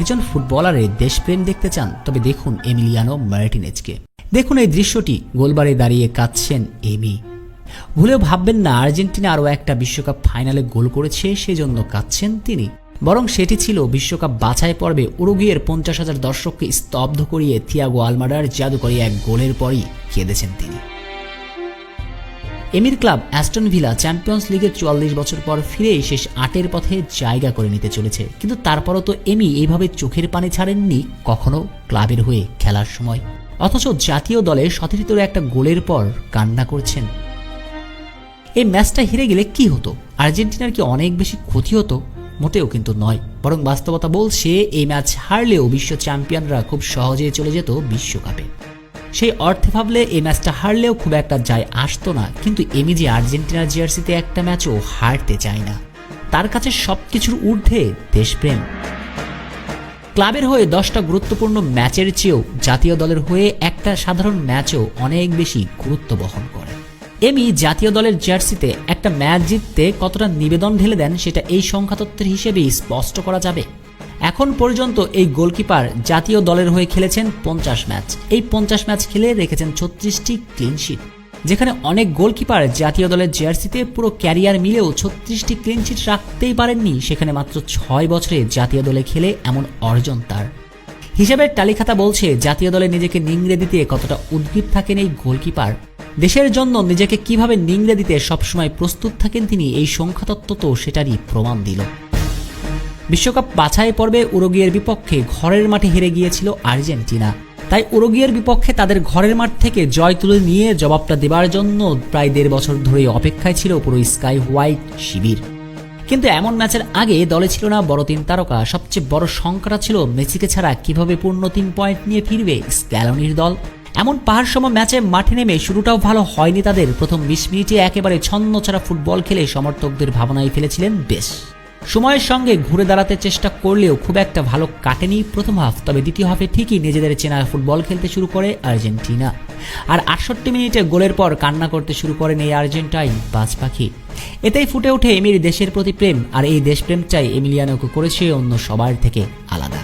একজন ফুটবলারের দেশপ্রেম দেখতে চান তবে দেখুন এমিলিয়ানো মার্টিনেজকে। দেখুন এই দৃশ্যটি, গোলবারে দাঁড়িয়ে কাঁদছেন এমি। ভুলেও ভাববেন না আর্জেন্টিনা আরও একটা বিশ্বকাপ ফাইনালে গোল করেছে সেজন্য কাঁদছেন তিনি, বরং সেটি ছিল বিশ্বকাপ বাছাই পর্বে উরুগুয়ের 50,000 দর্শককে স্তব্ধ করিয়ে থিয়াগো আলমাডার জাদুকরী এক গোলের পরই কেঁদেছেন তিনি। এমির ক্লাব অ্যাস্টন ভিলা চ্যাম্পিয়ন্স লিগের 44 বছর পর ফিরে শেষ 8-এর পথে জায়গা করে নিতে চলেছে, কিন্তু তারপরও তো এমি এইভাবে চোখের পানি ছাড়েননি কখনো ক্লাবের হয়ে খেলার সময়, অথচ জাতীয় দলে সতীর্থর একটা গোলের পর কান্না করছেন। এই ম্যাচটা হেরে গেলে কি হতো? আর্জেন্টিনার কি অনেক বেশি ক্ষতি হতো? মোটেও কিন্তু নয়, বরং বাস্তবতা বলছে এই ম্যাচ হারলেও বিশ্ব চ্যাম্পিয়নরা খুব সহজে চলে যেত বিশ্বকাপে। সেই অর্থে ভাবলে এই ম্যাচটা হারলেও খুব একটা যায় আসতো না, কিন্তু এমি যে আর্জেন্টিনার জার্সিতে একটা ম্যাচও হারতে চায় না। তার কাছে সবকিছুর ঊর্ধ্বে দেশপ্রেম। ক্লাবের হয়ে 10টা গুরুত্বপূর্ণ ম্যাচের চেয়েও জাতীয় দলের হয়ে একটা সাধারণ ম্যাচও অনেক বেশি গুরুত্ব বহন করে। এমি জাতীয় দলের জার্সিতে একটা ম্যাচ জিততে কতটা নিবেদন ঢেলে দেন সেটা এই সংখ্যাতত্ত্বের হিসেবেই স্পষ্ট করা যাবে। এখন পর্যন্ত এই গোলকিপার জাতীয় দলের হয়ে খেলেছেন 50 ম্যাচ। এই 50 ম্যাচ খেলে রেখেছেন 36টি ক্লিনশিট, যেখানে অনেক গোলকিপার জাতীয় দলের জার্সিতে পুরো ক্যারিয়ার মিলেও 36টি ক্লিনশিট রাখতেই পারেননি, সেখানে মাত্র 6 বছরে জাতীয় দলে খেলে এমন অর্জন তার। হিসাবের তালিকাটা বলছে জাতীয় দলে নিজেকে নিংড়ে দিতে কতটা উদ্গ্রীব থাকেন এই গোলকিপার। দেশের জন্য নিজেকে কিভাবে নিংড়ে দিতে সবসময় প্রস্তুত থাকেন তিনি, এই সংখ্যাতত্ত্ব তো সেটারই প্রমাণ দিল। বিশ্বকাপ বাছাই পর্বে উরুগুয়ের বিপক্ষে ঘরের মাঠে হেরে গিয়েছিল আর্জেন্টিনা, তাই উরুগুয়ের বিপক্ষে তাদের ঘরের মাঠ থেকে জয় তুলে নিয়ে জবাবটা দেবার জন্য প্রায় 1.5 বছর ধরে অপেক্ষায় ছিল পুরো স্কাই হোয়াইট শিবির। কিন্তু এমন ম্যাচের আগে দলে ছিল না বড় 3 তারকা। সবচেয়ে বড় সংকটটা ছিল মেসিকে ছাড়া কিভাবে পূর্ণ 3 পয়েন্ট নিয়ে ফিরবে স্ক্যালোনির দল। এমন পাহাড় সম ম্যাচে মাঠে নেমে শুরুটাও ভালো হয়নি তাদের। প্রথম 20 মিনিটে একেবারে ছন্ন ছাড়া ফুটবল খেলে সমর্থকদের ভাবনায় ফেলেছিলেন বেশ। সময়ের সঙ্গে ঘুরে দাঁড়াতে চেষ্টা করলেও খুব একটা ভালো কাটেনি প্রথম হাফ, তবে দ্বিতীয় হাফে ঠিকই নিজেদের চেনা ফুটবল খেলতে শুরু করে আর্জেন্টিনা। আর 68 মিনিটে গোলের পর কান্না করতে শুরু করেন এই আর্জেন্টাইন বাজ পাখি। এতেই ফুটে ওঠে এমির দেশের প্রতি প্রেম, আর এই দেশপ্রেমটাই এমিলিয়ানোকে করেছে অন্য সবার থেকে আলাদা।